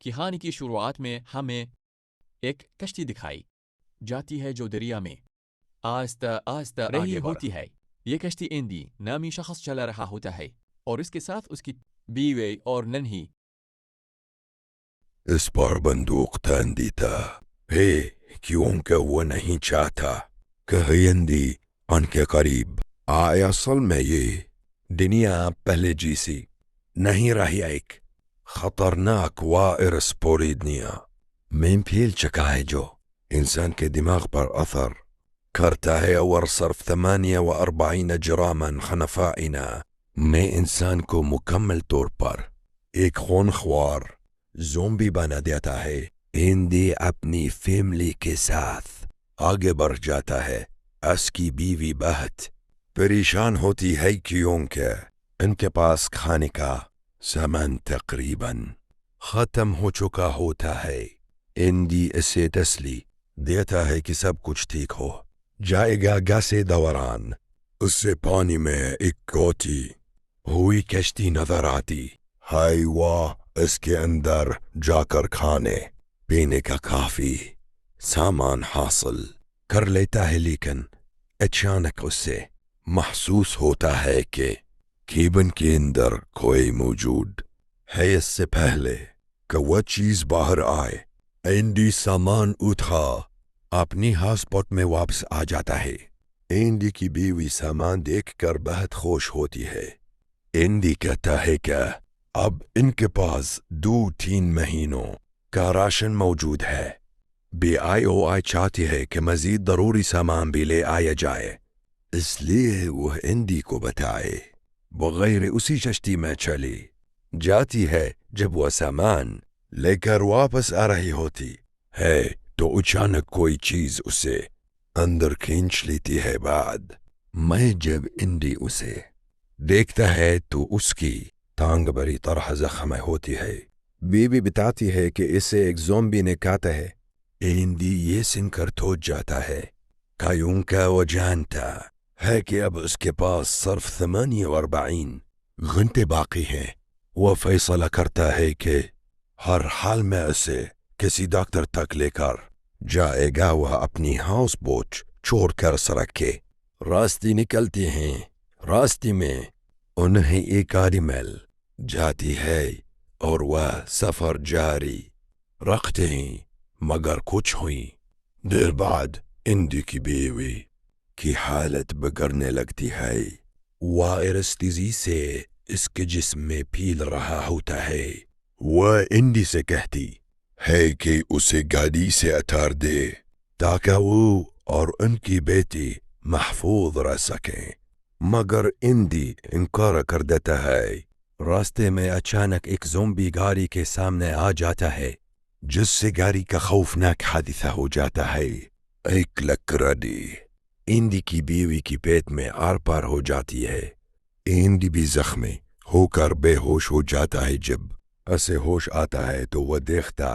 کہانی کی شروعات میں ہمیں ایک کشتی دکھائی جاتی ہے جو دریا میں آہستہ آہستہ رہی ہوتی ہے۔ یہ کشتی ایندی نامی شخص چلا رہا ہوتا ہے اور اس کے ساتھ اس کی بیوی اور ننھی۔ اس پر بندوق تاندی تھا کیونکہ وہ نہیں چاہتا کہ ایندی ان کے قریب آئے۔ اصل میں یہ دنیا پہلے جیسی نہیں رہی، ایک خطرناک وائرس پوری دنیا میں پھیل چکا ہے جو انسان کے دماغ پر اثر کرتا ہے اور صرف 48 جراما خنفائنا میں انسان کو مکمل طور پر ایک خونخوار زومبی بنا دیتا ہے۔ ایندی اپنی فیملی کے ساتھ آگے بڑھ جاتا ہے۔ اس کی بیوی بہت پریشان ہوتی ہے کیونکہ ان کے پاس کھانے کا سامان تقریباً ختم ہو چکا ہوتا ہے۔ ایندی اسے تسلی دیتا ہے کہ سب کچھ ٹھیک ہو جائے گا۔ گاسے دوران اسے پانی میں ایک کھوتی ہوئی کشتی نظر آتی ہے۔ وہ اس کے اندر جا کر کھانے پینے کا کافی سامان حاصل کر لیتا ہے، لیکن اچانک اسے محسوس ہوتا ہے کہ کیبن کے اندر کوئی موجود ہے۔ اس سے پہلے کہ وہ چیز باہر آئے، ایندی سامان اٹھا اپنی ہاؤس بوٹ میں واپس آ جاتا ہے۔ ایندی کی بیوی سامان دیکھ کر بہت خوش ہوتی ہے۔ ایندی کہتا ہے کہ اب ان کے پاس 2-3 مہینوں کا راشن موجود ہے۔ BIOI چاہتی ہے کہ مزید ضروری سامان بھی لے آیا جائے، اس لیے وہ ایندی کو بتائے بغیر اسی کشتی میں چلی جاتی ہے۔ جب وہ سامان لے کر واپس آ رہی ہوتی ہے تو اچانک کوئی چیز اسے اندر کھینچ لیتی ہے۔ بعد میں جب ایندی اسے دیکھتا ہے تو اس کی ٹانگ بری طرح زخم ہوتی ہے۔ بیوی بتاتی ہے کہ اسے ایک زومبی نے کاٹا ہے۔ ایندی یہ سن کر تھوک جاتا ہے کیونکہ وہ جانتا ہے کہ اب اس کے پاس صرف 48 گھنٹے باقی ہیں۔ وہ فیصلہ کرتا ہے کہ ہر حال میں اسے کسی ڈاکٹر تک لے کر جائے گا۔ وہ اپنی ہاؤس بوٹ چھوڑ کر سڑک کے راستے نکلتے ہیں۔ راستے میں انہیں ایک گاڑی مل جاتی ہے اور وہ سفر جاری رکھتے ہیں، مگر کچھ ہوئی دیر بعد ایندی کی بیوی کی حالت بگڑنے لگتی ہے۔ وائرس تیزی سے اس کے جسم میں پھیل رہا ہوتا ہے۔ وہ ایندی سے کہتی ہے کہ اسے گاڑی سے اتار دے تاکہ وہ اور ان کی بیٹی محفوظ رہ سکیں، مگر ایندی انکار کر دیتا ہے۔ راستے میں اچانک ایک زومبی گاڑی کے سامنے آ جاتا ہے، جس سے گاڑی کا خوفناک حادثہ ہو جاتا ہے۔ ایک لکڑی ایندی کی بیوی کی پیٹ میں آر پار ہو جاتی ہے۔ ایندی بھی زخمی ہو کر بے ہوش ہو جاتا ہے۔ جب اسے ہوش آتا ہے تو وہ دیکھتا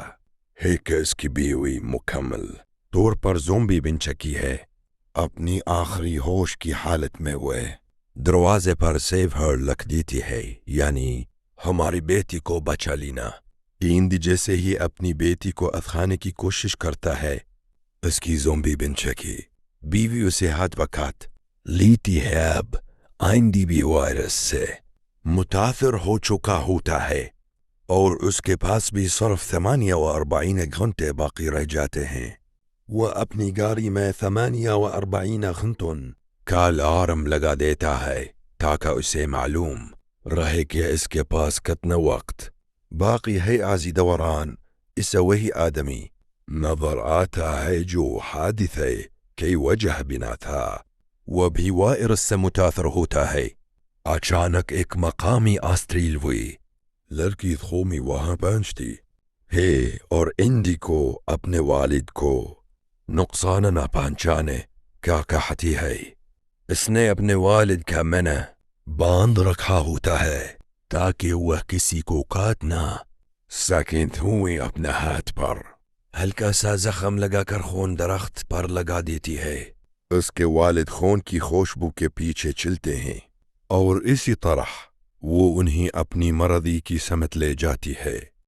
ہے کہ اس کی بیوی مکمل طور پر زومبی بن چکی ہے۔ اپنی آخری ہوش کی حالت میں وہ دروازے پر سیو ہر لکھ دیتی ہے، یعنی ہماری بیٹی کو بچا لینا۔ ایندی جیسے ہی اپنی بیٹی کو اٹھانے کی کوشش کرتا ہے، اس کی زومبی بن چکی بیوی اسے ہاتھ بکھات لیتی ہے۔ اب ایندی بھی وائرس سے متاثر ہو چکا ہوتا ہے اور اس کے پاس بھی صرف 48 گھنٹے باقی رہ جاتے ہیں۔ وہ اپنی گاڑی میں 48 گھنٹوں کا الارم لگا دیتا ہے تاکہ اسے معلوم رہے کہ اس کے پاس کتنا وقت باقی ہے۔ اسی دوران اسے وہی آدمی نظر آتا ہے جو حادثے کی وجہ بنا تھا۔ وہ بھی وائرس سے متاثر ہوتا ہے۔ اچانک ایک مقامی آسٹریلوی لڑکی قومی وہاں پہنچتی ہے اور ایندی کو اپنے والد کو نقصان نہ پہنچانے کا کہتی ہے۔ اس نے اپنے والد کا منہ باندھ رکھا ہوتا ہے تاکہ وہ کسی کو کاٹ نہ سکیں۔ ہوئی اپنے ہاتھ پر ہلکا سا زخم لگا کر خون درخت پر لگا دیتی ہے۔ اس کے والد خون کی خوشبو کے پیچھے چلتے ہیں اور اسی طرح وہ انہیں اپنی مرضی کی سمت لے جاتی ہے۔